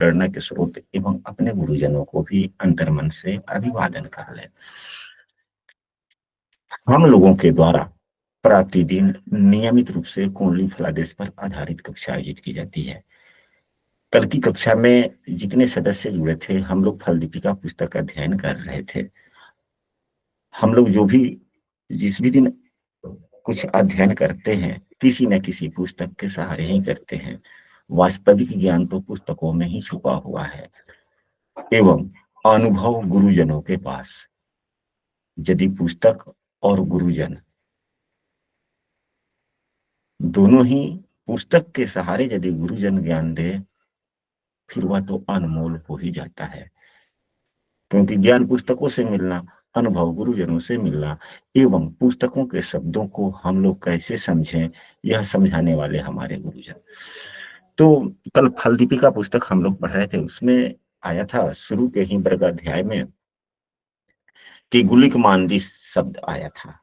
प्रेरणा के स्रोत एवं अपने गुरुजनों को भी अंतर्मन से अभिवादन कर ले। हम लोगों के द्वारा प्रतिदिन नियमित रूप से कुंडली फलादेश पर आधारित कक्षा आयोजित की जाती है। कल की कक्षा में जितने सदस्य जुड़े थे, हम लोग फल दीपिका पुस्तक का अध्ययन कर रहे थे। हम लोग जिस भी दिन कुछ अध्ययन करते हैं, किसी न किसी पुस्तक के सहारे ही करते हैं। वास्तविक ज्ञान तो पुस्तकों में ही छुपा हुआ है एवं अनुभव गुरुजनों के पास। यदि पुस्तक और गुरुजन दोनों ही, पुस्तक के सहारे यदि गुरुजन ज्ञान दे, फिर वह तो अनमोल हो ही जाता है। क्योंकि ज्ञान पुस्तकों से मिलना, अनुभव गुरुजनों से मिलना एवं पुस्तकों के शब्दों को हम लोग कैसे समझें, यह समझाने वाले हमारे गुरुजन। तो कल फल दीपिका पुस्तक हम लोग पढ़ रहे थे, उसमें आया था शुरू के ही वर्ग अध्याय में कि गुलिक मांदी शब्द आया था।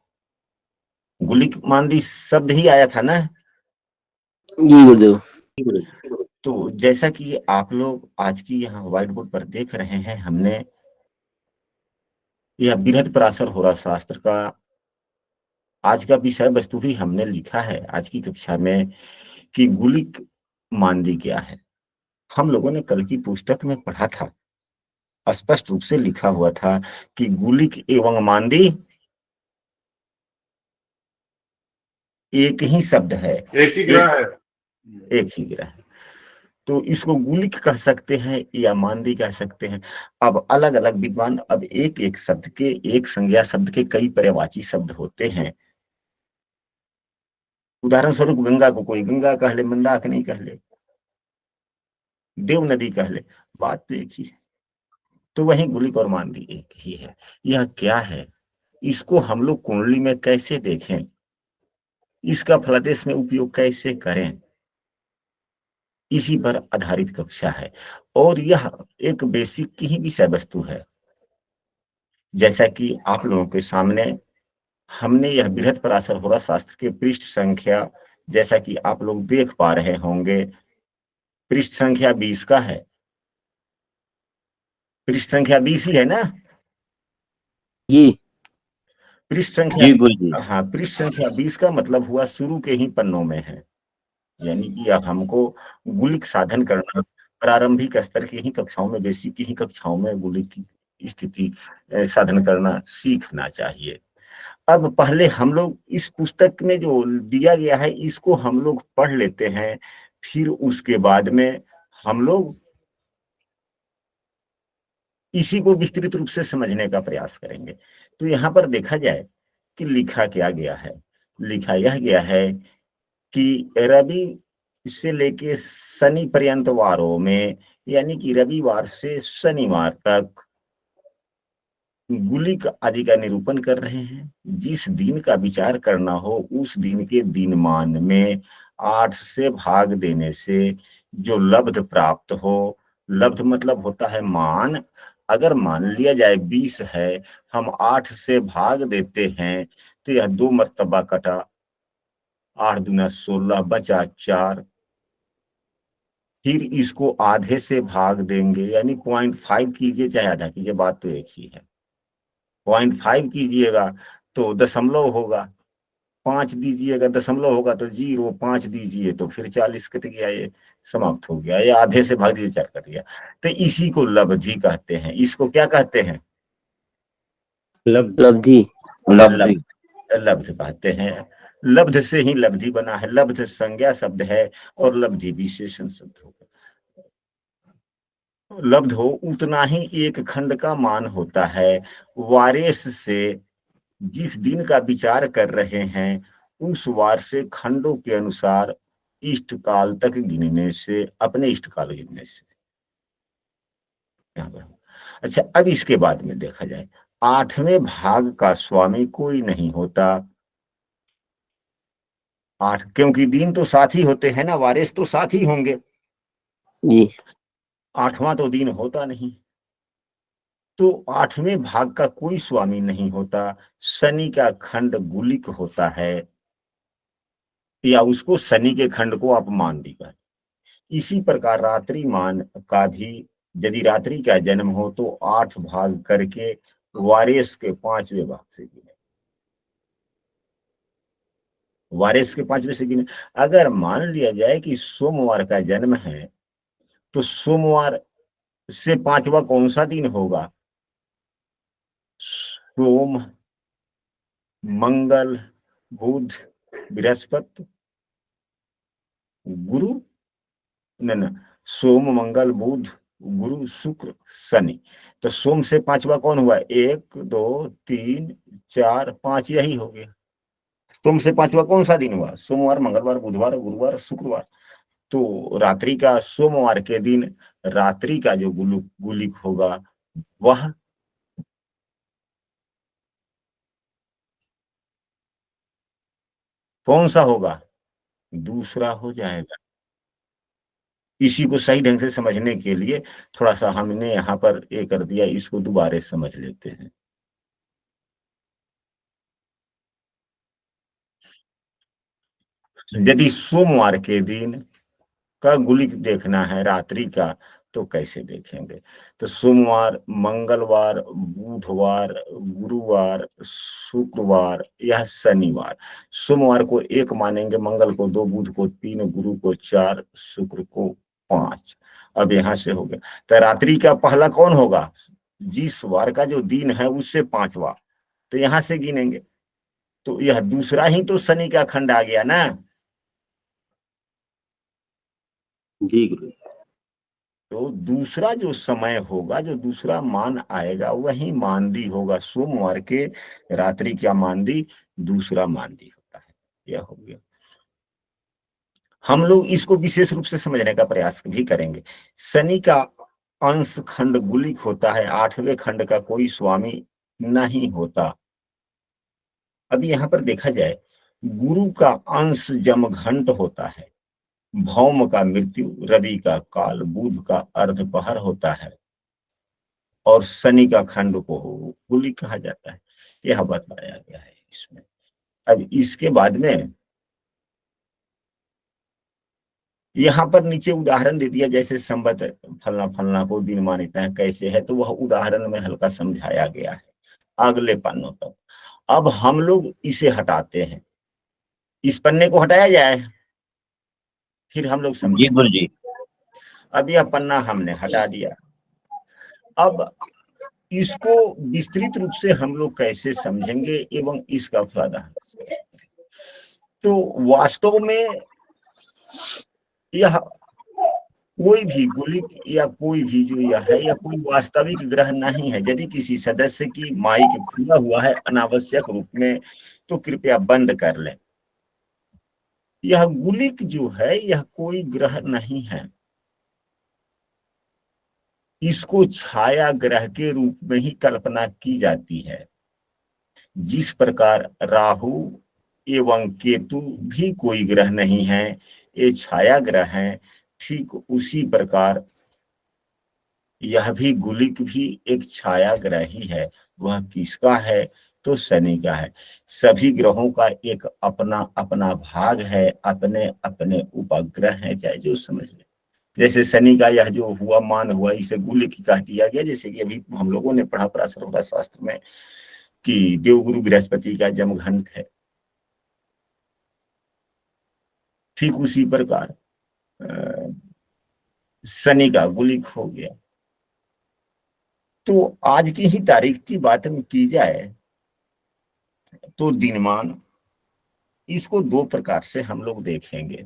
गुलिक मांदी शब्द ही आया था ना जी गुरुदेव। तो जैसा कि आप लोग आज की यहाँ व्हाइट बोर्ड पर देख रहे हैं, हमने यह बृहद पराशर होरा शास्त्र का आज का विषय वस्तु ही हमने लिखा है आज की कक्षा में कि गुलिक मांदी क्या है। हम लोगों ने कल की पुस्तक में पढ़ा था, स्पष्ट रूप से लिखा हुआ था कि गुलिक एवं मांदी एक ही शब्द है, एक ही ग्रह है। एक ही ग्रह है। तो इसको गुलिक कह सकते हैं या मांदी कह सकते हैं। अब अलग अलग विद्वान, अब एक एक शब्द के, एक संज्ञा शब्द के कई पर्यायवाची शब्द होते हैं। उदाहरण स्वरूप गंगा को कोई गंगा कह ले, मंदाकिनी कह ले, देव नदी कह ले, बात तो एक ही है। तो वही गुलिक और मांदी एक ही है। यह क्या है, इसको हम लोग कुंडली में कैसे देखें, इसका फलादेश में उपयोग कैसे करें, इसी पर आधारित कक्षा है। और यह एक बेसिक की ही विषय वस्तु है। जैसा कि आप लोगों के सामने हमने यह बृहद पराशर होरा शास्त्र के पृष्ठ संख्या, जैसा कि आप लोग देख पा रहे होंगे, पृष्ठ संख्या 20 का है। पृष्ठ संख्या 20 ही है ना जी। पृष्ठ संख्या, हाँ, पृष्ठ संख्या 20 का मतलब हुआ शुरू के ही पन्नों में है। यानी कि हमको गुलिक साधन करना प्रारंभिक स्तर की ही कक्षाओं में, बेसिक की ही कक्षाओं में गुलिक की स्थिति साधन करना सीखना चाहिए। अब पहले हम लोग इस पुस्तक में जो दिया गया है इसको हम लोग पढ़ लेते हैं, फिर उसके बाद में हम लोग इसी को विस्तृत रूप से समझने का प्रयास करेंगे। तो यहाँ पर देखा जाए कि लिखा क्या गया है। लिखा यह गया है कि रवि से लेके शनि पर्यंत वारों में, यानी कि रविवार से शनिवार तक गुलिक आदि का निरूपण कर रहे हैं। जिस दिन का विचार करना हो उस दिन के दिनमान में 8 से भाग देने से जो लब्ध प्राप्त हो, लब्ध मतलब होता है मान। अगर मान लिया जाए 20 है, हम 8 से भाग देते हैं तो यह 2 मर्तबा कटा, 8 दूना 16, बचा 4। फिर इसको आधे से भाग देंगे, यानी 0.5 कीजिए चाहे आधा कीजिए, बात तो एक ही है। 0.5 कीजिएगा तो दशमलव होगा, 5 दीजिएगा दशमलव होगा तो 0, 5 दीजिए तो फिर 40 कट गया, ये समाप्त हो गया। ये आधे से भाग दीजिए 4 कट गया। तो इसी को लब्धि कहते हैं। इसको क्या कहते हैं? लब्धि। लब्ध कहते हैं। लब्ध से ही लब्धि बना है। लब्ध संज्ञा शब्द है और लब्धि विशेषण शब्द होगा। लब्ध हो उतना ही एक खंड का मान होता है। वारेस से जिस दिन का विचार कर रहे हैं उस वार से खंडों के अनुसार इष्ट काल तक गिनने से, अपने इष्ट काल गिनने से। अच्छा, अब इसके बाद में देखा जाए 8वें भाग का स्वामी कोई नहीं होता। 8, क्योंकि दिन तो साथ ही होते हैं ना, वारिस तो साथ ही होंगे जी। 8वां तो दिन होता नहीं। तो 8वें भाग का कोई स्वामी नहीं होता। शनि का खंड गुलिक होता है, या उसको शनि के खंड को आप मान दीजिए। इसी प्रकार रात्रि मान का भी यदि रात्रि का जन्म हो तो 8 भाग करके वारिस के 5वें भाग से गिने, वारिस के 5वें से गिने। अगर मान लिया जाए कि सोमवार का जन्म है तो सोमवार से 5वां कौन सा दिन होगा? सोम, मंगल, बुध, बृहस्पति, गुरु, न न, सोम, मंगल, बुध, गुरु, शुक्र, शनि। तो सोम से 5वां कौन हुआ? 1 2 3 4 5, यही हो गया। सोम से 5वां कौन सा दिन हुआ? सोमवार, मंगलवार, बुधवार, गुरुवार, शुक्रवार। तो रात्रि का, सोमवार के दिन रात्रि का जो गुलिक होगा वह कौन सा होगा? दूसरा हो जाएगा। इसी को सही ढंग से समझने के लिए थोड़ा सा हमने यहाँ पर ये कर दिया, इसको दोबारा समझ लेते हैं। यदि सोमवार के दिन का गुलिक देखना है रात्रि का तो कैसे देखेंगे? तो सोमवार, मंगलवार, बुधवार, गुरुवार, शुक्रवार या शनिवार। सोमवार को 1 मानेंगे, मंगल को 2, बुध को 3, गुरु को 4, शुक्र को 5। अब यहां से हो गया। तो रात्रि का पहला कौन होगा? जिस वार का जो दिन है उससे 5वां, तो यहां से गिनेंगे। तो यह दूसरा ही तो शनि का खंड आ गया ना। जी गुरु। तो दूसरा जो समय होगा, जो दूसरा मान आएगा वही मानदी होगा। सोमवार के रात्रि क्या मानदी? दूसरा मानदी होता है। यह हो गया। हम लोग इसको विशेष रूप से समझने का प्रयास भी करेंगे। शनि का अंश खंड गुलिक होता है, 8वें खंड का कोई स्वामी नहीं होता। अब यहाँ पर देखा जाए, गुरु का अंश जमघंट होता है, भौम का मृत्यु, रवि का काल, बुध का अर्धपहर होता है और शनि का खंड को कुली कहा जाता है। यह बताया गया है इसमें। अब इसके बाद में यहाँ पर नीचे उदाहरण दे दिया, जैसे संबत फलना फलना को दिन मानता है कैसे है, तो वह उदाहरण में हल्का समझाया गया है अगले पन्नों तक। अब हम लोग इसे हटाते हैं, इस पन्ने को हटाया जाए, फिर हम लोग जी समझेंगे। गुरु जी। अब यह पन्ना हमने हटा दिया। अब इसको विस्तृत रूप से हम लोग कैसे समझेंगे एवं इसका फायदा कैसे करेंगे? तो वास्तव में यह कोई भी गुलिक या कोई भी जो यह है, यह कोई वास्तविक ग्रह नहीं है। यदि किसी सदस्य की माइक खुला हुआ है अनावश्यक रूप में तो कृपया बंद कर लें। यह गुलिक जो है यह कोई ग्रह नहीं है, इसको छाया ग्रह के रूप में ही कल्पना की जाती है। जिस प्रकार राहु एवं केतु भी कोई ग्रह नहीं है, ये छाया ग्रह हैं, ठीक उसी प्रकार यह भी गुलिक भी एक छाया ग्रह ही है। वह किसका है? तो शनि का है। सभी ग्रहों का एक अपना अपना भाग है, अपने अपने उपग्रह हैं, चाहे जो समझ ले। जैसे शनि का यह जो हुआ मान हुआ, इसे गुलिक कह दिया गया। जैसे कि अभी हम लोगों ने पढ़ा पराशर शास्त्र में कि देवगुरु बृहस्पति का जमघंट है, ठीक उसी प्रकार शनि का गुलिक हो गया। तो आज की ही तारीख की बात में की जाए तो दिनमान, इसको 2 प्रकार से हम लोग देखेंगे,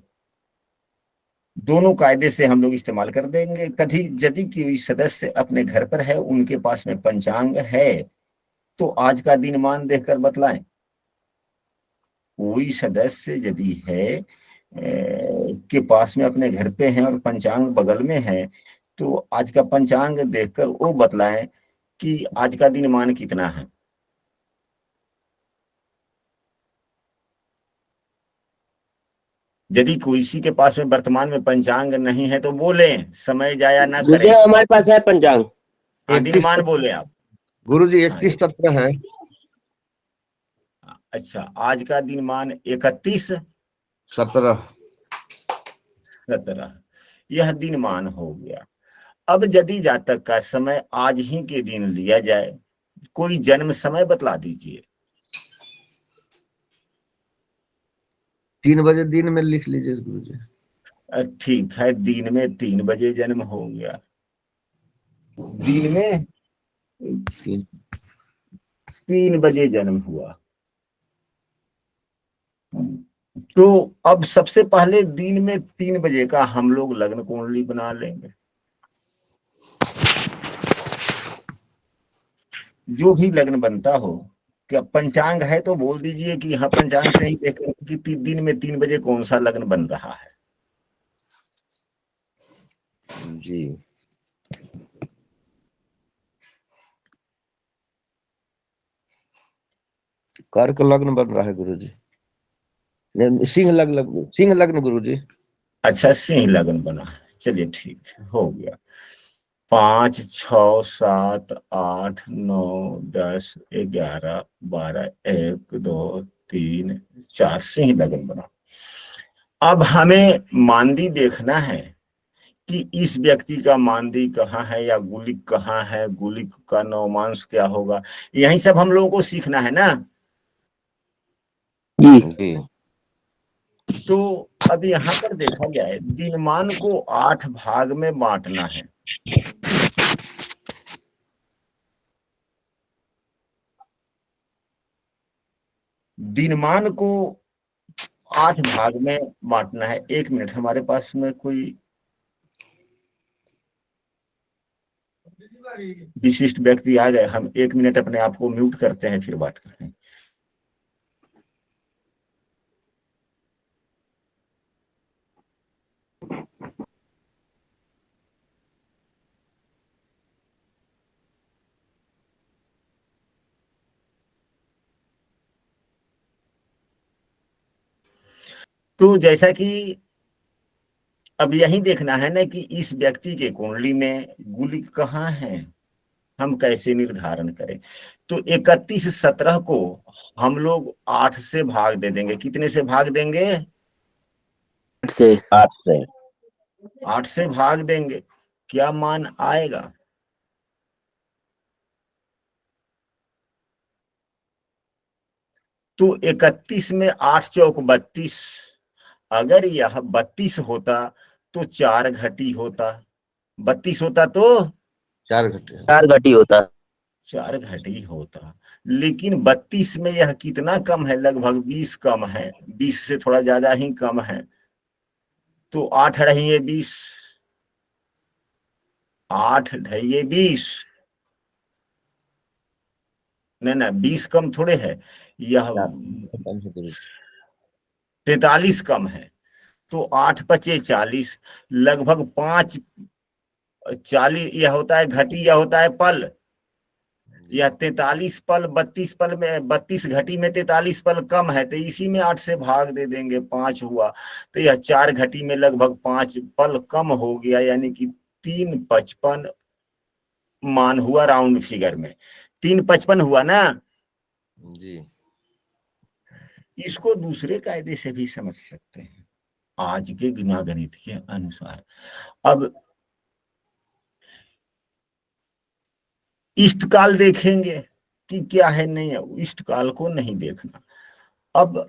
दोनों कायदे से हम लोग इस्तेमाल कर देंगे। कभी यदि कोई सदस्य अपने घर पर है, उनके पास में पंचांग है, तो आज का दिनमान देखकर बतलाएं। कोई सदस्य यदि है के पास में अपने घर पे हैं और पंचांग बगल में है, तो आज का पंचांग देखकर वो बतलाएं कि आज का दिनमान कितना है। यदि किसी के पास में वर्तमान में पंचांग नहीं है तो बोले, समय जाया ना गुरु जी करें। हमारे पास है पंचांग। हाँ, 31 दिनमान बोले आप। गुरु जी हाँ 31 17 है। अच्छा, आज का दिनमान 31 17 17। यह दिनमान हो गया। अब यदि जातक का समय आज ही के दिन लिया जाए, कोई जन्म समय बतला दीजिए। 3 बजे दिन में लिख लीजिए गुरु जी। ठीक है, दिन में 3 बजे जन्म हो गया, दिन में 3 बजे जन्म हुआ। तो अब सबसे पहले दिन में 3 बजे का हम लोग लग्न कुंडली बना लेंगे। जो भी लग्न बनता हो, क्या पंचांग है तो बोल दीजिए कि हाँ पंचांग से ही देखें कि दिन में 3 बजे कौन सा लग्न बन रहा है। जी कर्क लग्न बन रहा है गुरु जी। सिंह लग्न गुरु जी। अच्छा, सिंह लग्न बना है, चलिए ठीक है, हो गया। 5 6 7 8 9 10 11 12 1 2 3 4 सिंह लग्न बना। अब हमें मांदी देखना है कि इस व्यक्ति का मांदी कहाँ है या गुलिक कहाँ है, गुलिक का नवमांश क्या होगा, यही सब हम लोगों को सीखना है ना। जी तो अब यहाँ पर देखा जाए, दिनमान को 8 भाग में बांटना है। दिनमान को 8 भाग में बांटना है। 1 मिनट, हमारे पास में कोई विशिष्ट व्यक्ति आ गए, हम 1 मिनट अपने आप को म्यूट करते हैं, फिर बात करते हैं। तो जैसा कि अब यही देखना है ना कि इस व्यक्ति के कुंडली में गुलिक कहाँ है, हम कैसे निर्धारण करें। तो 31/17 को हम लोग 8 से भाग दे देंगे। कितने से भाग देंगे? 8 से भाग देंगे। क्या मान आएगा? तो 31 में 8 चौक 32। अगर यह 32 होता तो 4 घटी होता, 32 होता तो 4 घंटे 4 घटी होता। 4 घटी होता। लेकिन 32 में यह कितना कम है? लगभग 20 कम है, 20 से थोड़ा ज्यादा ही कम है। तो 8 ढाई 20, 8 ढाई 20, नहीं ना, 20 कम थोड़े है, यह 43 कम है। तो 8 पचे 40, लगभग 5 40 यह होता है घटी, यह होता है पल। यह 43 पल 32 पल में, 32 घटी में 43 पल कम है, तो इसी में 8 से भाग दे देंगे, 5 हुआ। तो यह 4 घटी में लगभग 5 पल कम हो गया, यानी कि 355 मान हुआ राउंड फिगर में, 355 हुआ ना जी। इसको दूसरे कायदे से भी समझ सकते हैं आज के गणित के अनुसार। अब इष्टकाल देखेंगे कि क्या है, नहीं है, इष्टकाल को नहीं देखना। अब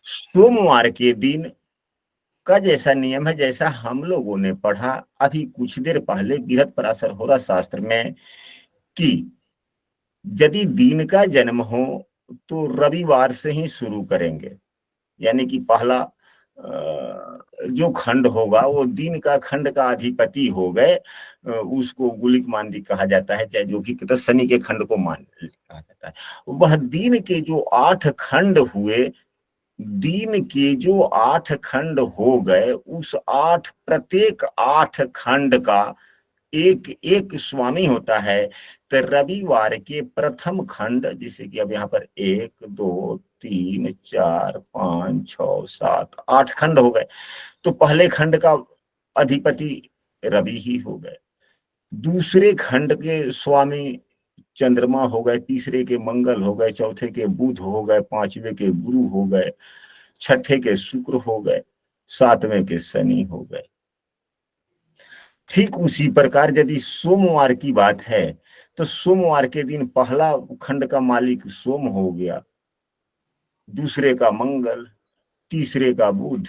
सोमवार के दिन का जैसा नियम है, जैसा हम लोगों ने पढ़ा अभी कुछ देर पहले बृहत पराशर होरा शास्त्र में, कि यदि दिन का जन्म हो तो रविवार से ही शुरू करेंगे। यानी कि पहला जो खंड होगा वो दिन का खंड का अधिपति हो गए, उसको गुलिक मांदी कहा जाता है, चाहे जो भी, तो शनि के खंड को मान कहा जाता है। वह दिन के जो 8 खंड हुए, दिन के जो 8 खंड हो गए, उस प्रत्येक 8 खंड का एक एक स्वामी होता है। तो रविवार के प्रथम खंड, जैसे कि अब यहाँ पर 1 2 3 4 5 6 7 8 खंड हो गए, तो पहले खंड का अधिपति रवि ही हो गए, दूसरे खंड के स्वामी चंद्रमा हो गए, तीसरे के मंगल हो गए, चौथे के बुध हो गए, पांचवे के गुरु हो गए, छठे के शुक्र हो गए, 7वें के शनि हो गए। ठीक उसी प्रकार यदि सोमवार की बात है तो सोमवार के दिन पहला खंड का मालिक सोम हो गया, दूसरे का मंगल, तीसरे का बुध,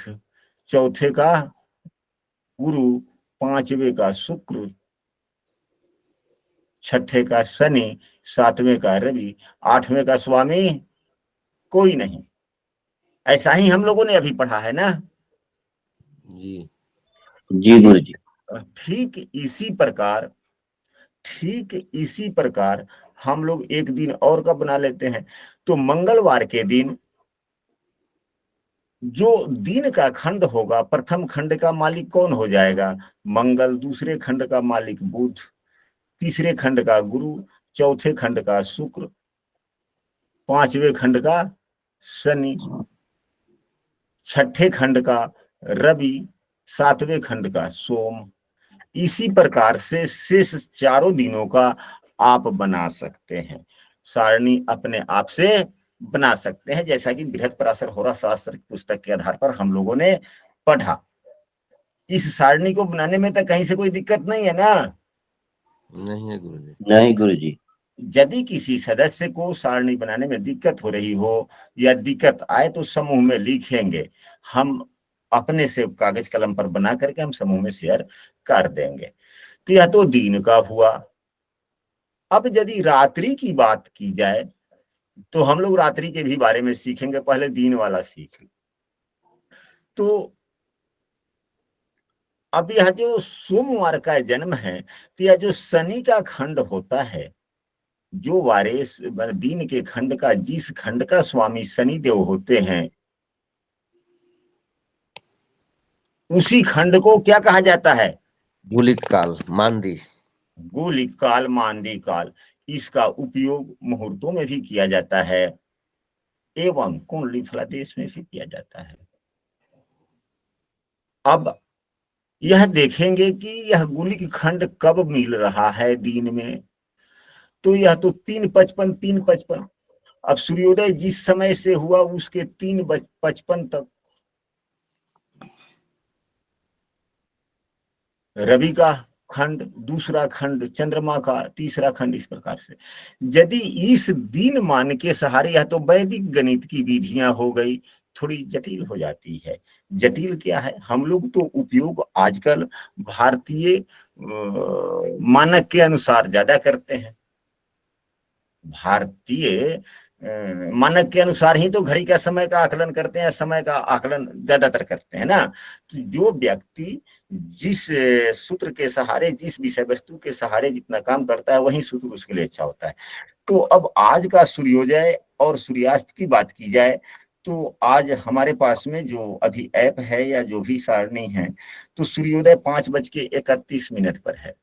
चौथे का गुरु, पांचवें का शुक्र, छठे का शनि, सातवें का रवि, आठवें का स्वामी कोई नहीं। ऐसा ही हम लोगों ने अभी पढ़ा है ना जी जी गुरु जी। ठीक इसी प्रकार हम लोग एक दिन और का बना लेते हैं। तो मंगलवार के दिन जो दिन का खंड होगा, प्रथम खंड का मालिक कौन हो जाएगा? मंगल, दूसरे खंड का मालिक बुध, तीसरे खंड का गुरु, चौथे खंड का शुक्र, पांचवें खंड का शनि, छठे खंड का रवि, सातवें खंड का सोम। इसी प्रकार से शेष चारों दिनों का आप बना सकते हैं, सारणी अपने आप से बना सकते हैं, जैसा कि बृहत्पराशर होरा शास्त्र की पुस्तक के आधार पर हम लोगों ने पढ़ा। इस सारणी को बनाने में तो कहीं से कोई दिक्कत नहीं है ना? नहीं है गुरुजी। नहीं गुरु जी। यदि किसी सदस्य को सारणी बनाने में दिक्कत हो रही हो या दिक्कत आए तो समूह में लिखेंगे, हम अपने से कागज कलम पर बना करके हम समूह में शेयर कर देंगे। तो यह तो दिन का हुआ। अब यदि रात्रि की बात की जाए तो हम लोग रात्रि के भी बारे में सीखेंगे, पहले दिन वाला सीख। तो अब यह जो सोमवार का जन्म है, तो यह जो शनि का खंड होता है, जो वारेस दिन के खंड का, जिस खंड का स्वामी शनि देव होते हैं, उसी खंड को क्या कहा जाता है? गुलिक काल, मांदी। गुलिक काल, मांदी काल। इसका उपयोग मुहूर्तों में भी किया जाता है एवं कुंडली फलादेश में भी किया जाता है। अब यह देखेंगे कि यह गुलिक खंड कब मिल रहा है दिन में, तो यह तो 3:55 अब सूर्योदय जिस समय से हुआ उसके 3:55 तक रवि का खंड, दूसरा खंड चंद्रमा का, तीसरा खंड, इस प्रकार से। यदि इस दिन मान के सहारे, यह तो वैदिक गणित की विधियां हो गई, थोड़ी जटिल हो जाती है। जटिल क्या है, हम लोग तो उपयोग आजकल भारतीय मानक के अनुसार ज्यादा करते हैं। भारतीय मानक के अनुसार ही तो घड़ी का समय का आकलन करते हैं, समय का आकलन ज्यादातर करते हैं ना। तो जो व्यक्ति जिस सूत्र के सहारे, जिस विषय वस्तु के सहारे जितना काम करता है, वही सूत्र उसके लिए अच्छा होता है। तो अब आज का सूर्योदय और सूर्यास्त की बात की जाए तो आज हमारे पास में जो अभी ऐप है या जो भी सारणी है, तो सूर्योदय 5:31 पर है,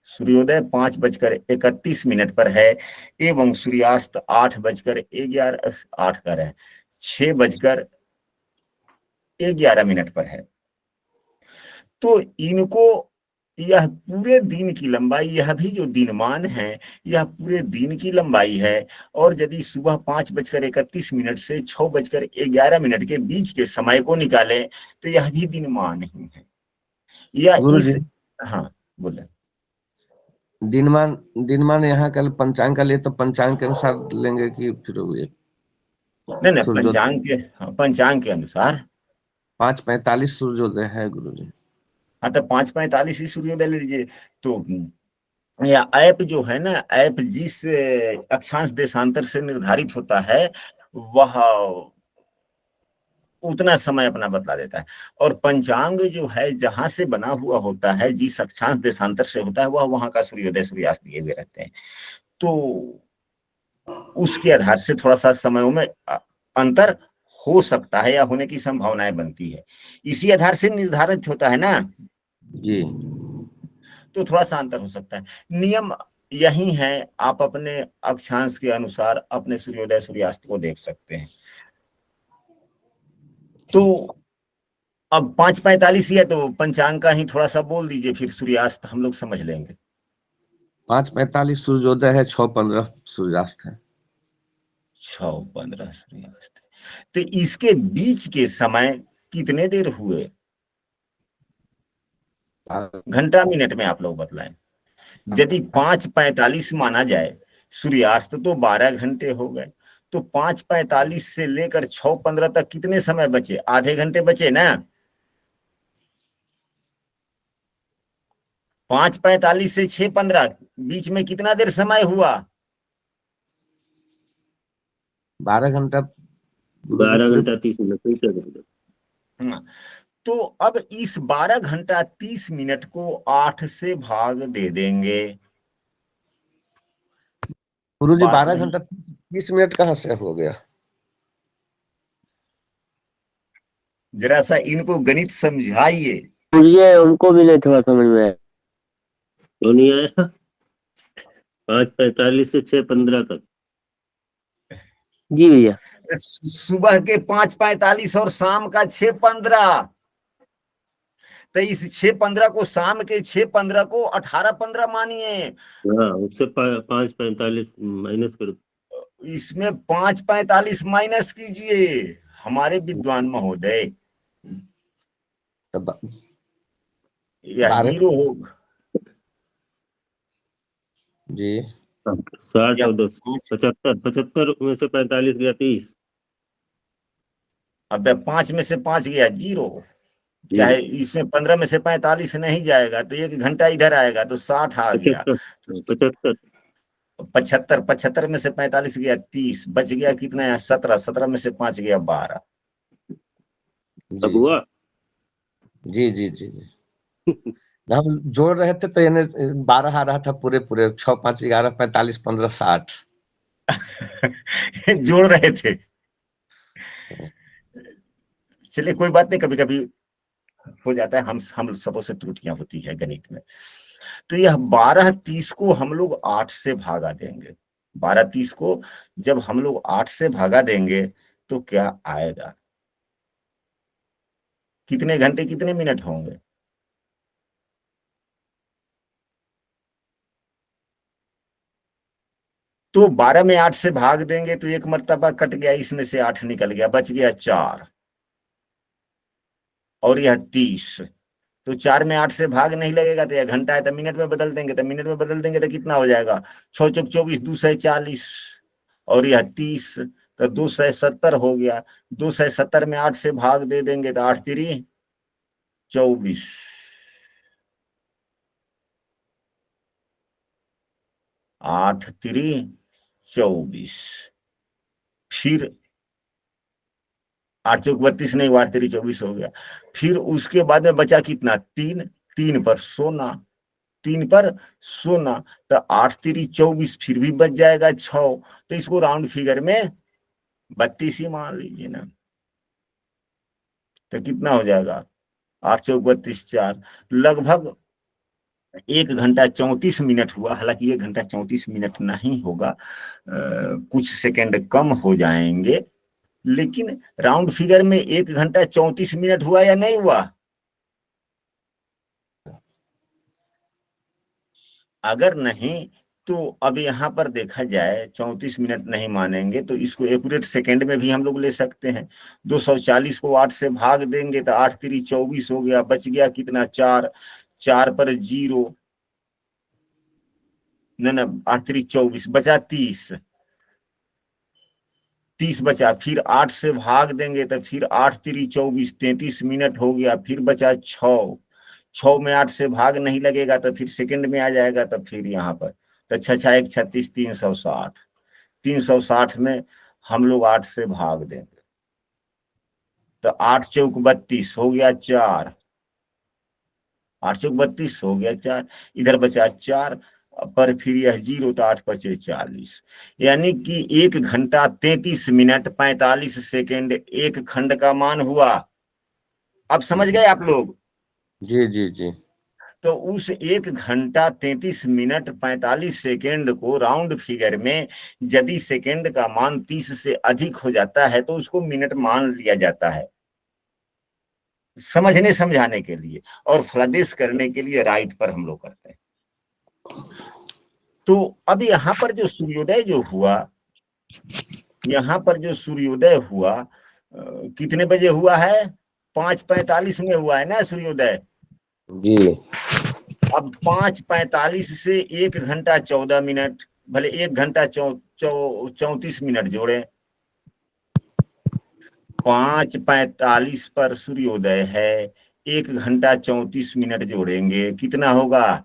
सूर्योदय 5:31 पर है एवं सूर्यास्त 8:11 कर है, 6:11 पर है। तो इनको, यह पूरे दिन की लंबाई, यह भी जो दिनमान है यह पूरे दिन की लंबाई है। और यदि सुबह 5:31 से 6:11 के बीच के समय को निकालें तो यह भी दिनमान ही है। यह गुरुजी, हाँ बोले। दिनमान यहाँ कल पंचांग का लिए तो पंचांग के अनुसार लेंगे कि फिर ये नहीं पंचांग के अनुसार 5:45 सूर्योदय है गुरुजी। हाँ तो 5:45 ही सूर्योदय ले लीजिए। तो या ऐप जो है ना, ऐप जिस अक्षांश देशांतर से निर्धारित होता है वह उतना समय अपना बतला देता है। और पंचांग जो है जहां से बना हुआ होता है, जिस अक्षांश देशांतर से होता है, वह वहां का सूर्योदय सूर्यास्त दिए हुए रहते हैं। तो उसके आधार से थोड़ा सा समयों में अंतर हो सकता है या होने की संभावनाएं बनती है, इसी आधार से निर्धारित होता है ना जी। तो थोड़ा सा अंतर हो सकता है। नियम यही है, आप अपने अक्षांश के अनुसार अपने सूर्योदय सूर्यास्त को देख सकते हैं। तो अब 5:45 ही है तो पंचांग का ही थोड़ा सा बोल दीजिए, फिर सूर्यास्त हम लोग समझ लेंगे। 5:45 सूर्योदय है, 6:15 सूर्यास्त है। 6:15 सूर्यास्त। तो इसके बीच के समय कितने देर हुए? घंटा मिनट में आप लोग बतलाएं। यदि 5:45 माना जाए, सूर्यास्त तो 12 घंटे हो गए, तो 5:45 से लेकर 6:15 तक कितने समय बचे? आधे घंटे बचे ना। 5:45 से 6:15 बीच में कितना देर समय हुआ? 12 घंटा 12 घंटा 30 मिनट सही कह रहे हैं। हाँ, तो अब इस 12 घंटा 30 मिनट को 8 से भाग दे देंगे। गुरुजी बात 12 नहीं, घंटा 30 मिनट कहाँ से हो गया? जरा सा इनको गणित समझाइए। ये उनको भी नहीं थोड़ा समझ में आया। क्यों नहीं आया? 5:45 से 6:15 तक। जी भैया। सुबह के 5:45 और शाम का 6:15, तो इस 6:15 को, शाम के 6:15 को 18:15 मानिए। हाँ, उससे 5:45 माइनस कर। इसमें 5:45 माइनस कीजिए हमारे विद्वान महोदय, तब यह 12 जीरो होगा। जी 60 या और 10 75, 75 में से 45 गया 30। अब 5 में से 5 गया जीरो। चाहे जीरो। इसमें 15 में से 45 नहीं जाएगा तो 1 घंटा इधर आएगा तो 60 आ गया। 75, 75। 75, 75 में से 45 गया 30, बच गया कितना है? 17, 17 में से 5 गया 12। अब जी हुआ। जी जी जी जी हम जोड़ रहे थे तो यानी 12 आ रहा था पूरे पूरे, 6, 5, 11, 45, 15, 60। जोड़ रहे थे। चलिए कोई बात नहीं, कभी कभी हो जाता है, हम सबों से त्रुटियां होती है गणित में। तो यह 12:30 को हम लोग 8 से भागा देंगे। 12:30 को जब हम लोग 8 से भागा देंगे तो क्या आएगा? कितने घंटे कितने मिनट होंगे? तो 12 में 8 से भाग देंगे तो एक मर्तबा कट गया, इसमें से 8 निकल गया, बच गया 4। और यह 30, तो 4 में 8 से भाग नहीं लगेगा तो यह घंटा है, तो मिनट में बदल देंगे, तो मिनट में बदल देंगे तो कितना हो जाएगा? 6 चौक 24, 240, और यह 30, तो 270 हो गया। 270 में 8 से भाग दे देंगे तो 8 3 24, 8 3 24, फिर 8 चौक 32 नहीं, 8 3 24 हो गया। फिर उसके बाद में बचा कितना? 3, 3 पर सोना, 3 पर सोना, तो 8 3 24, फिर भी बच जाएगा 6। तो इसको राउंड फिगर में 32 ही मान लीजिए ना, तो कितना हो जाएगा? 8 चौक 32, 4, लगभग 1 घंटा 34 मिनट हुआ। हालांकि 1 घंटा 34 मिनट नहीं होगा, कुछ सेकंड कम हो जाएंगे, लेकिन राउंड फिगर में 1 घंटा 34 मिनट हुआ या नहीं हुआ? अगर नहीं तो अब यहाँ पर देखा जाए, 34 मिनट नहीं मानेंगे तो इसको एक्यूरेट सेकंड में भी हम लोग ले सकते हैं। 240 को 8 से भाग देंगे तो 8 3 24 हो गया, बच गया कितना? 4, 4 पर 0, न 8 3 24, बचा 30, 30 बचा। फिर 8 से भाग देंगे तो फिर 8 3 24, 33 मिनट हो गया, फिर बचा 6, 6 में 8 से भाग नहीं लगेगा तो फिर सेकंड में आ जाएगा, तो फिर यहाँ पर तो 6 6 1 36, 360, 360 में हम लोग 8 से भाग देंगे तो 8 चौक 32 हो गया 4, 8 चौक 32 हो गया 4, इधर बचा 4 पर फिर यह 0, तो 8 5 40, यानी कि 1 घंटा 33 मिनट 45 सेकेंड एक खंड का मान हुआ। अब समझ गए आप लोग? जी जी जी तो उस 1 घंटा 33 मिनट 45 सेकेंड को राउंड फिगर में यदि सेकेंड का मान 30 से अधिक हो जाता है तो उसको मिनट मान लिया जाता है, समझने समझाने के लिए और फलादेश करने के लिए राइट पर हम लोग करते हैं। तो अब यहाँ पर जो सूर्योदय जो हुआ, यहाँ पर जो सूर्योदय हुआ कितने बजे हुआ है? 5:45 में हुआ है ना सूर्योदय। जी अब 5:45 से 1 घंटा 14 मिनट, भले 1 घंटा 34 मिनट जोड़े। 5:45 पर सूर्योदय है, 1 घंटा 34 मिनट जोड़ेंगे, कितना होगा?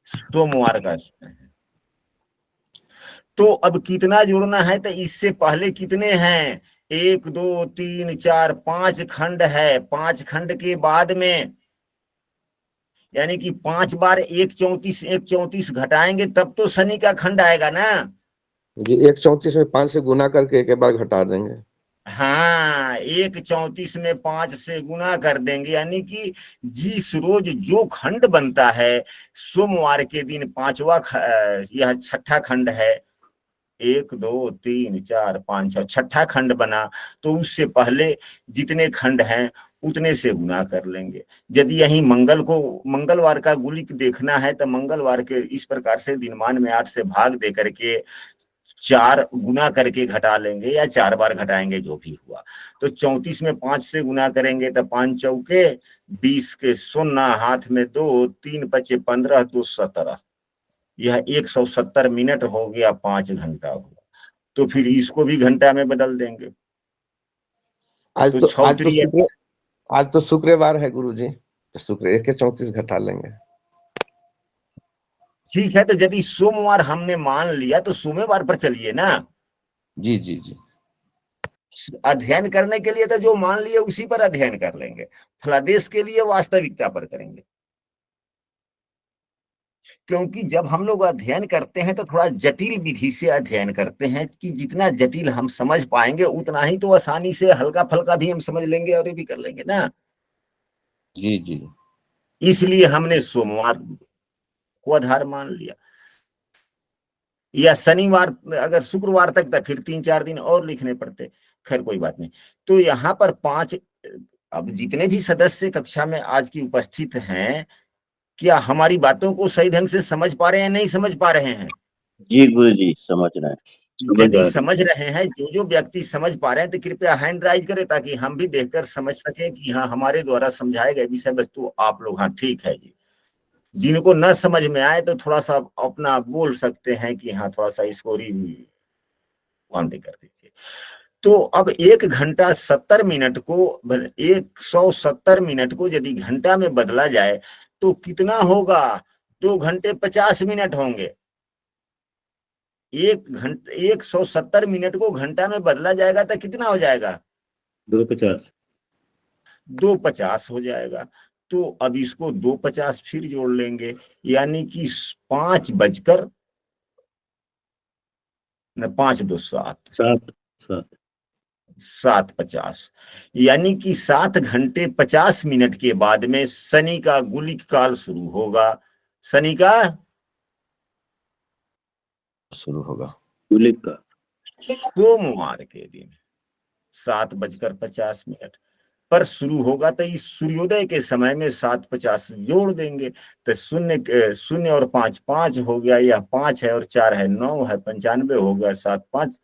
सोमवार का समय है। तो अब कितना जोड़ना है? तो इससे पहले कितने हैं? 1 2 3 4 5 खंड है। 5 खंड के बाद में, यानी कि 5 बार 1 34 घटाएंगे तब तो शनि का खंड आएगा ना। जी, 1 34 में 5 से गुना करके एक बार घटा देंगे। हाँ, 1 34 में 5 से गुना कर देंगे, यानी कि जिस रोज जो खंड बनता है, सोमवार के दिन यह छठा खंड है। 1 2 3 4 5 6 छठा खंड बना, तो उससे पहले जितने खंड हैं उतने से गुना कर लेंगे। यदि यही मंगलवार का गुलिक देखना है तो मंगलवार के इस प्रकार से दिनमान में 8 से भाग दे करके 4 गुना करके घटा लेंगे, या 4 बार घटाएंगे, जो भी हुआ। तो 34 में 5 से गुना करेंगे तो 5 चौके 20 के 0, हाथ में 2, 3 बचे 15, 2 17। यह 170 मिनट हो गया, 5 घंटा हुआ। तो फिर इसको भी घंटा में बदल देंगे। तो छौतरी आज तो शुक्रवार है गुरुजी, तो शुक्र 1 के 34 घटा लेंगे। ठीक है, तो यदि सोमवार हमने मान लिया तो सोमवार पर चलिए ना। जी जी जी, अध्ययन करने के लिए तो जो मान लिए उसी पर अध्ययन कर लेंगे, फलादेश के लिए वास्तविकता पर करेंगे। क्योंकि जब हम लोग अध्ययन करते हैं तो थोड़ा जटिल विधि से अध्ययन करते हैं, कि जितना जटिल हम समझ पाएंगे उतना ही तो आसानी से हल्का फल्का भी हम समझ लेंगे और ये भी कर लेंगे ना। जी जी, इसलिए हमने सोमवार को आधार मान लिया, या शनिवार, अगर शुक्रवार तक था फिर 3 4 दिन और लिखने पड़ते। खैर कोई बात नहीं। तो यहाँ पर 5, अब जितने भी सदस्य कक्षा में आज की उपस्थित हैं, क्या हमारी बातों को सही ढंग से समझ पा रहे हैं, नहीं समझ पा रहे हैं? जी गुरु जी, समझ रहे हैं, यदि समझ रहे हैं, जो जो व्यक्ति समझ पा रहे हैं, तो कृपया हैंड राइज करें, ताकि हम भी देखकर समझ सकें कि हाँ, हमारे द्वारा समझाए गए विषय वस्तु आप लोग, हाँ ठीक है जी। जिनको न समझ में आए तो थोड़ा सा अपना बोल सकते हैं कि हाँ, थोड़ा सा इसको ऑन भी कर दीजिए। तो अब 1 घंटा 70 मिनट को, 170 मिनट को यदि घंटा में बदला जाए तो कितना होगा? 2 घंटे 50 मिनट होंगे। 170 मिनट को घंटा में बदला जाएगा तो कितना हो जाएगा? 250। 250 हो जाएगा। तो अब इसको 250 फिर जोड़ लेंगे, यानी कि 5 बजकर न 5 2 7, 7 7:50, यानी कि 7 घंटे 50 मिनट के बाद में शनि का गुलिक काल शुरू होगा। शनि का शुरू होगा गुलिक का। सोमवार के दिन 7:50 पर शुरू होगा। तो इस सूर्योदय के समय में 7:50 जोड़ देंगे तो शून्य और 5 5 हो गया, या 5 है और 4 है 9 है, 95 हो गया, 7 5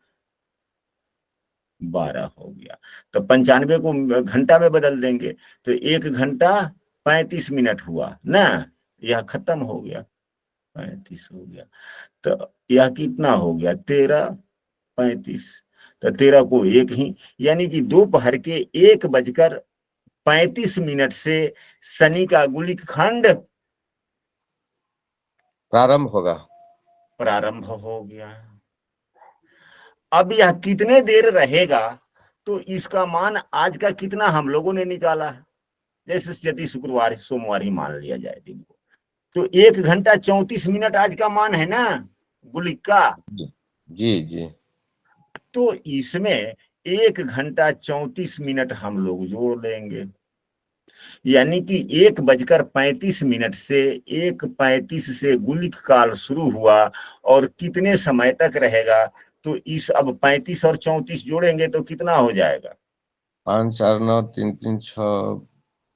12 हो गया। तो 95 को घंटा में बदल देंगे तो 1 घंटा 35 मिनट हुआ ना। यह खत्म हो गया, 35 हो गया। तो यह कितना हो गया? 13:35। तो 13 को एक ही, यानी कि दोपहर के 1:35 से शनि का गुलिक खंड प्रारंभ हो गया। अब यह कितने देर रहेगा? तो इसका मान आज का कितना हम लोगों ने निकाला है। जैसे यदि शुक्रवार सोमवार ही मान लिया जाए दिन को, तो 1 घंटा 34 मिनट आज का मान है ना गुलिक का। जी जी, तो इसमें 1 घंटा 34 मिनट हम लोग जोड़ लेंगे, यानी कि 1:35 से 1:35 से गुलिक काल शुरू हुआ और कितने समय तक रहेगा? तो इस अब 35 और 34 जोड़ेंगे तो कितना हो जाएगा? 5 4 9 3 3 6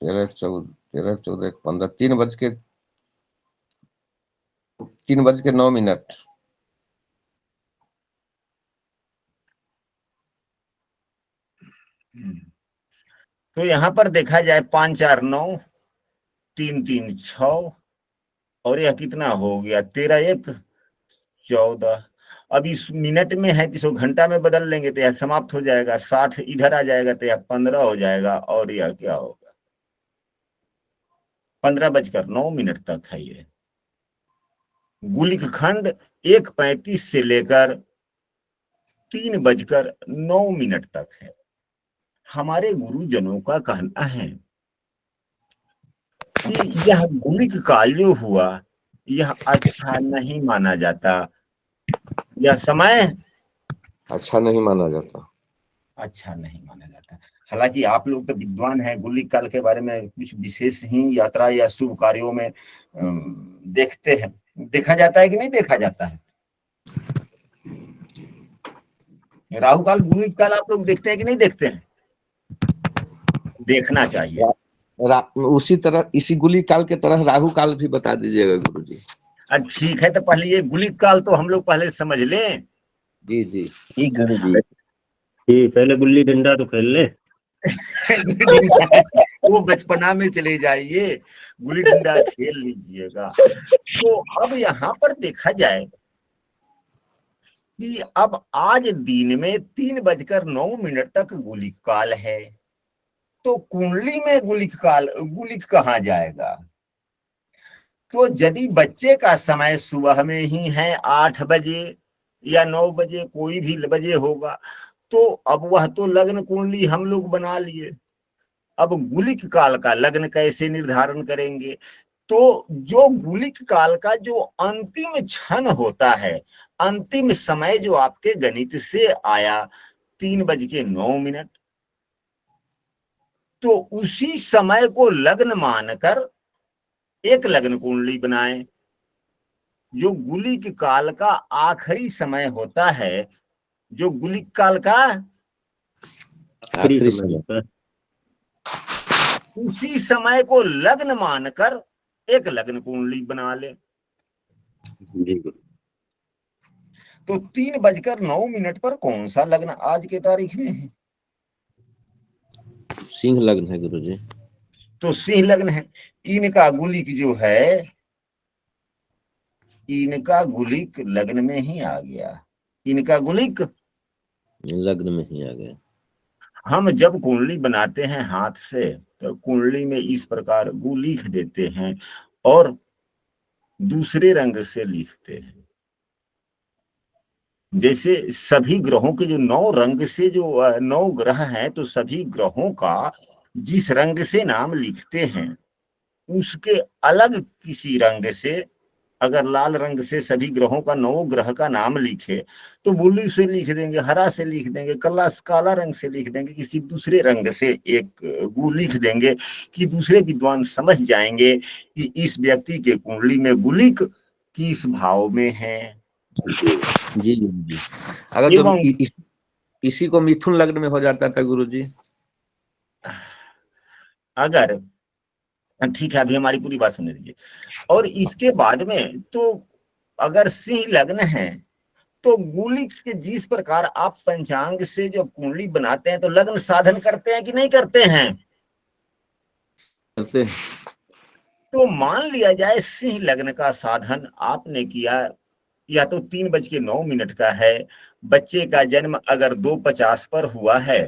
13 14 13 14 15, 3:09। तो यहां पर देखा जाए 5 4 9, 3 3 6, और यह कितना हो गया 13 1 14। अब इस मिनट में है, तो इसको घंटा में बदल लेंगे तो यह समाप्त हो जाएगा, 60 इधर आ जाएगा तो यह 15 हो जाएगा, और यह क्या होगा 15 बजकर 9 मिनट तक है ये। गुलिक खंड 1:35 से लेकर 3:09 तक है। हमारे गुरुजनों का कहना है कि यह गुलिक काल जो हुआ यह अच्छा नहीं माना जाता, यह समय अच्छा नहीं माना जाता। अच्छा नहीं माना जाता। हालांकि आप लोग तो विद्वान हैं, गुलिक काल के बारे में कुछ विशेष ही यात्रा या शुभ कार्यों में देखते हैं, देखा जाता है कि नहीं देखा जाता है? राहु काल गुलिक काल आप लोग देखते हैं कि नहीं देखते हैं? देखना चाहिए। उसी तरह इसी गुली काल के तरह राहु काल भी बता दीजिएगा गुरु जी। ठीक है, तो पहले ये गुलिक काल तो हम लोग पहले समझ लें। जी जी ठीक है जी, ठीक, पहले गुल्ली डंडा तो खेल ले। वो बचपना में चले जाइए, गुल्ली डंडा खेल लीजिएगा। तो अब यहाँ पर देखा जाए कि अब आज दिन में 3:09 तक गुलिक काल है, तो कुंडली में गुलिक कहाँ जाएगा? तो यदि बच्चे का समय सुबह में ही है 8 बजे या 9 बजे, कोई भी बजे होगा, तो अब वह तो लग्न कुंडली हम लोग बना लिए। अब गुलिक काल का लग्न कैसे निर्धारण करेंगे? तो जो गुलिक काल का जो अंतिम क्षण होता है, अंतिम समय जो आपके गणित से आया 3:09, तो उसी समय को लग्न मानकर एक लग्न कुंडली बनाएं। जो गुलिक काल का आखिरी समय होता है, जो गुलिक काल का आखिरी समय होता है, उसी समय को लग्न मानकर एक लग्न कुंडली बना ले। जी गुरु। तो 3:09 पर कौन सा लग्न आज के तारीख में है? सिंह लग्न है गुरु जी। तो सिंह लग्न है। इनका गुलिक जो है, इनका गुलिक लग्न में ही आ गया, इनका गुलिक लग्न में ही आ गया। हम जब कुंडली बनाते हैं हाथ से, तो कुंडली में इस प्रकार गु लिख देते हैं और दूसरे रंग से लिखते हैं। जैसे सभी ग्रहों के जो 9 रंग से जो 9 ग्रह हैं, तो सभी ग्रहों का जिस रंग से नाम लिखते हैं, उसके अलग किसी रंग से, अगर लाल रंग से सभी ग्रहों का 9 ग्रह का नाम लिखे, तो ब्लू से लिख देंगे, हरा से लिख देंगे, काला रंग से लिख देंगे, किसी दूसरे रंग से एक गु लिख देंगे, कि दूसरे विद्वान समझ जाएंगे कि इस व्यक्ति के कुंडली में गुलिक किस भाव में है। जी गुरु जी। अगर जो इसी को मिथुन लग्न में हो जाता था गुरु जी, अगर ठीक है, अभी हमारी पूरी बात सुन लीजिए। और इसके बाद में तो अगर सिंह लग्न है, तो गुलिक के जिस प्रकार आप पंचांग से जब कुंडली बनाते हैं, तो लग्न साधन करते हैं कि नहीं करते हैं? करते हैं। तो मान लिया जाए सिंह लग्न का साधन आपने किया, या तो 3:09 का है, बच्चे का जन्म अगर 2:50 पर हुआ है,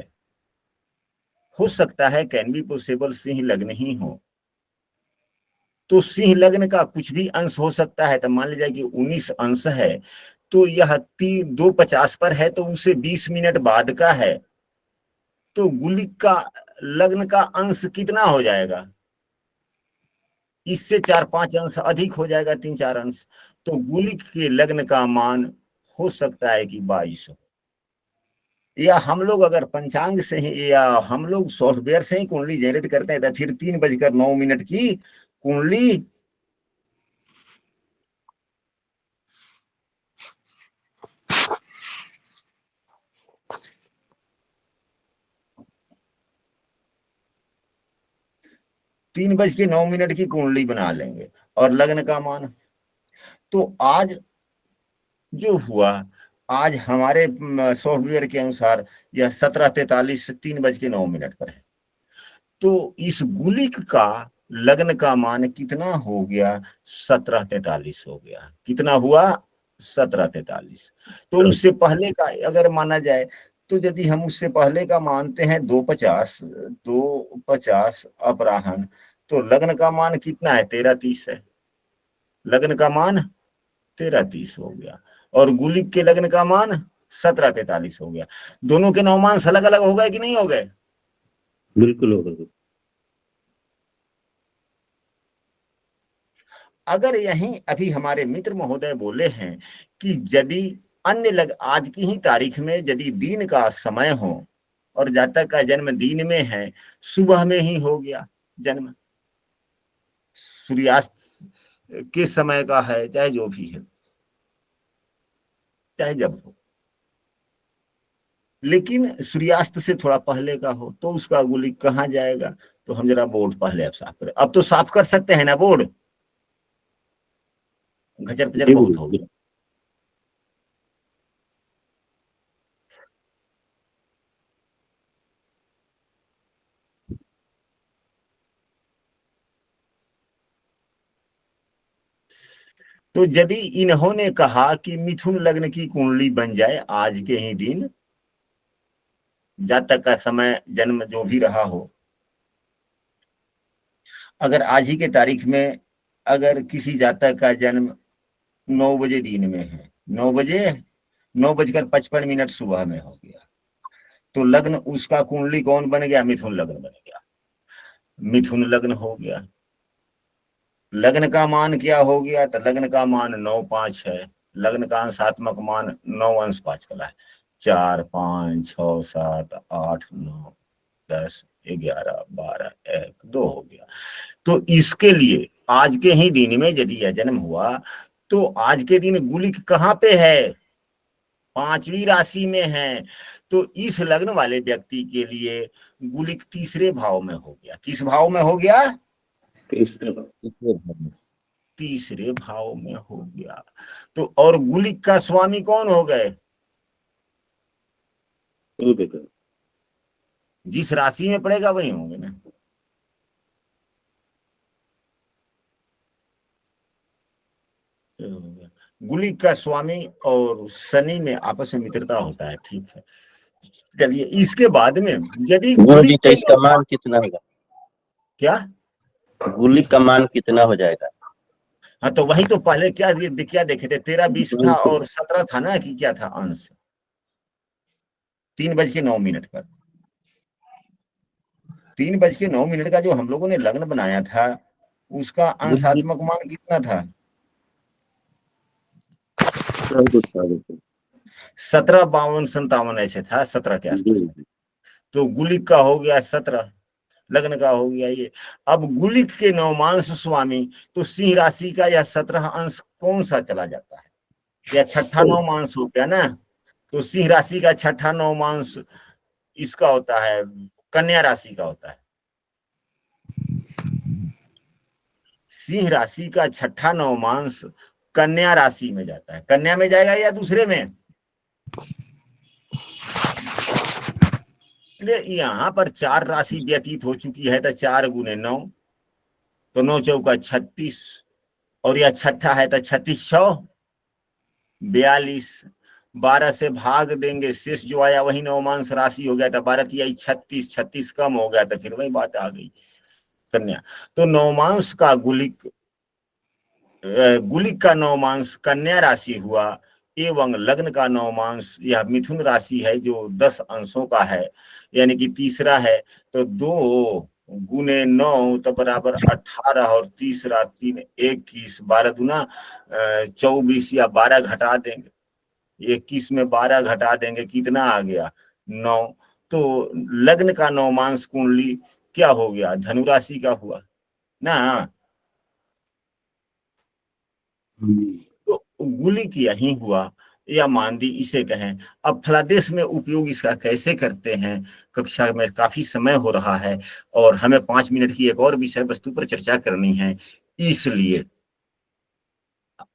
हो सकता है कैन बी पॉसिबल सिंह लग्न ही हो। तो सिंह लग्न का कुछ भी अंश हो सकता है, तो मान लीजिए कि 19 अंश है, तो यह 2:50 पर है, तो उसे 20 मिनट बाद का है, तो गुलिक का लग्न का अंश कितना हो जाएगा? इससे 4-5 अंश अधिक हो जाएगा, 3-4 अंश। तो गुलिक के लग्न का मान हो सकता है कि 22 हो। या हम लोग अगर पंचांग से ही या हम लोग सॉफ्टवेयर से ही कुंडली जनरेट करते हैं, तो फिर 3:09 की कुंडली तीन बज के 9 मिनट की कुंडली बना लेंगे और लग्न का मान। तो आज जो हुआ आज हमारे सॉफ्टवेयर के अनुसार यह 17:43 3:09 पर है। तो इस गुलिक का लग्न का मान कितना हो गया? 17:43 हो गया। कितना हुआ? 17:43। तो उससे पहले का अगर माना जाए तो यदि हम उससे पहले का मानते हैं 2:50 अपराह्न, तो लग्न का मान कितना है? 13:30 है। लग्न का मान 13:30 हो गया और गुलिक के लग्न का मान 17:43 हो गया। दोनों के नवमांश अलग अलग हो गए कि नहीं हो गए? बिल्कुल हो गए। अगर यहीं अभी हमारे मित्र महोदय बोले हैं कि यदि आज की ही तारीख में यदि दिन का समय हो और जातक का जन्म दिन में है, सुबह में ही हो गया जन्म, सूर्यास्त के समय का है, चाहे जो भी है, चाहे जब हो, लेकिन सूर्यास्त से थोड़ा पहले का हो, तो उसका गुलिक कहाँ जाएगा? तो हम जरा बोर्ड पहले अब साफ करें। अब तो साफ कर सकते हैं ना बोर्ड? घचर पचर बहुत हो गया। तो यदि इन्होंने कहा कि मिथुन लग्न की कुंडली बन जाए आज के ही दिन, जातक का समय जन्म जो भी रहा हो, अगर आज ही के तारीख में अगर किसी जातक का जन्म 9 बजे दिन में है, 9:55 सुबह में हो गया, तो लग्न उसका कुंडली कौन बन गया? मिथुन लग्न बन गया। मिथुन लग्न हो गया। लग्न का मान क्या हो गया? तो लग्न का मान 9-5 है। लग्न का अंशात्मक मान 9 अंश 5 कला है। 4, 5, 6, 7, 8, 9, 10, 11, 12, 1, 2 हो गया। तो इसके लिए आज के ही दिन में यदि यह जन्म हुआ, तो आज के दिन गुलिक कहाँ पे है? 5वीं राशि में है। तो इस लग्न वाले व्यक्ति के लिए गुलिक तीसरे भाव में हो गया। किस भाव में हो गया? तीसरे भाव में हो गया। तो और गुलिक का स्वामी कौन हो गए? जिस राशि में पड़ेगा वही होंगे ना। गुलिक का स्वामी और शनि में आपस में मित्रता होता है। ठीक है, चलिए इसके बाद में यदि गुलिक तो के इसका मान कितना होगा? क्या? गुलिक का मान कितना हो जाएगा? हाँ, तो वही तो पहले क्या देखे थे? 13-20 था और 17 था ना, कि क्या था अंश? 3:09 पर 3:09 का जो हम लोगों ने लग्न बनाया था, उसका अंशात्मक मान कितना था? 17, 52, 57 ऐसे था, 17 के आसपास में। तो गुलिक का हो गया 17, लग्न का हो गया ये। अब गुलिक के नवमांश स्वामी तो सिंह राशि का यह 17 अंश कौन सा चला जाता है? या छठा नवमांश हो गया ना। तो सिंह राशि का छठा नवमांश इसका होता है, कन्या राशि का होता है। सिंह राशि का छठा नवमांश कन्या राशि में जाता है। कन्या में जाएगा या दूसरे में? यहाँ पर 4 राशि व्यतीत हो चुकी है, तो 4 गुने 9, तो 9 चौका 36, और यह छठा है तो 36 6 42, 12 से भाग देंगे, शेष जो आया वही नवमांश राशि हो गया। था 12 36, 36 कम हो गया, तो फिर वही बात आ गई कन्या। तो नवमांश का गुलिक का नवमांश कन्या राशि हुआ, एवं लग्न का नवमांश यह मिथुन राशि है जो 10 अंशों का है, यानी कि तीसरा है। तो 2 गुने 9 तो बराबर 18, और तीसरा 3 21, 12 दूना 24, या 12 घटा देंगे, 21 में 12 घटा देंगे, कितना आ गया? 9। तो लग्न का नवमांश कुंडली क्या हो गया? धनु राशि का हुआ ना। तो गुलिक यही हुआ, या मांदी इसे कहें। अब फलादेश में उपयोग इसका कैसे करते हैं, कक्षा में काफी समय हो रहा है और हमें 5 मिनट की एक और विषय वस्तु पर चर्चा करनी है, इसलिए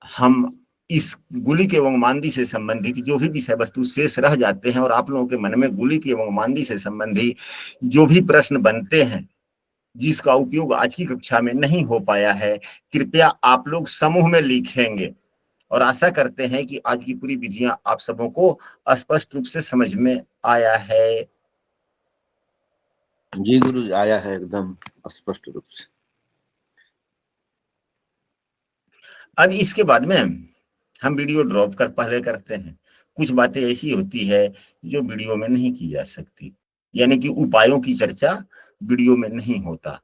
हम इस गुलिक एवं मांदी से संबंधित जो भी विषय वस्तु शेष रह जाते हैं और आप लोगों के मन में गुलिक एवं मांदी से संबंधी जो भी प्रश्न बनते हैं जिसका उपयोग आज की कक्षा में नहीं हो पाया है, कृपया आप लोग समूह में लिखेंगे और आशा करते हैं कि आज की पूरी विधियां आप सबों को स्पष्ट रूप से समझ में आया है। जी गुरु जी, आया है एकदम स्पष्ट रूप से। अब इसके बाद में हम वीडियो ड्रॉप कर पहले करते हैं। कुछ बातें ऐसी होती है जो वीडियो में नहीं की जा सकती, यानी कि उपायों की चर्चा वीडियो में नहीं होता।